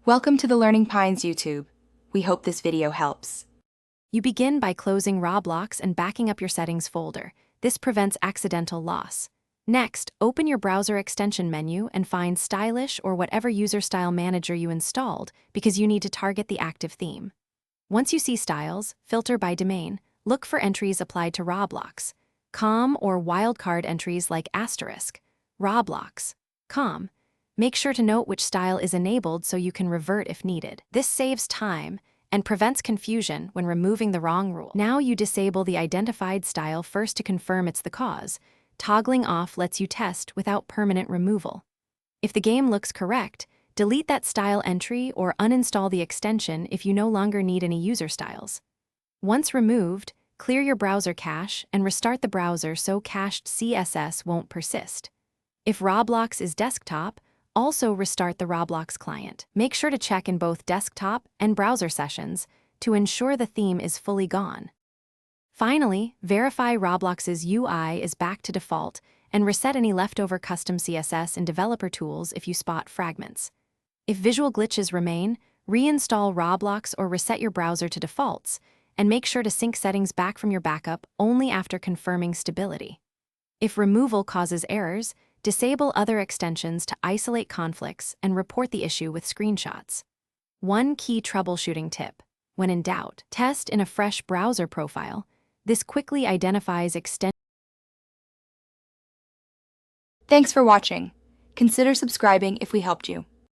Welcome to the Learning Pines YouTube. We hope this video helps. You begin by closing Roblox and backing up your settings folder. This prevents accidental loss. Next, open your browser extension menu and find Stylish or whatever user style manager you installed because you need to target the active theme. Once you see styles, filter by domain. Look for entries applied to Roblox, com or wildcard entries like asterisk, Roblox, com. Make sure to note which style is enabled so you can revert if needed. This saves time and prevents confusion when removing the wrong rule. Now you disable the identified style first to confirm it's the cause. Toggling off lets you test without permanent removal. If the game looks correct, delete that style entry or uninstall the extension if you no longer need any user styles. Once removed, clear your browser cache and restart the browser so cached CSS won't persist. If Roblox is desktop, also restart the Roblox client. Make sure to check in both desktop and browser sessions to ensure the theme is fully gone. Finally, verify Roblox's UI is back to default and reset any leftover custom CSS in developer tools if you spot fragments. If visual glitches remain, reinstall Roblox or reset your browser to defaults, and make sure to sync settings back from your backup only after confirming stability. If removal causes errors, disable other extensions to isolate conflicts and report the issue with screenshots. One key troubleshooting tip: when in doubt, test in a fresh browser profile. This quickly identifies extensions. Thanks for watching. Consider subscribing if we helped you.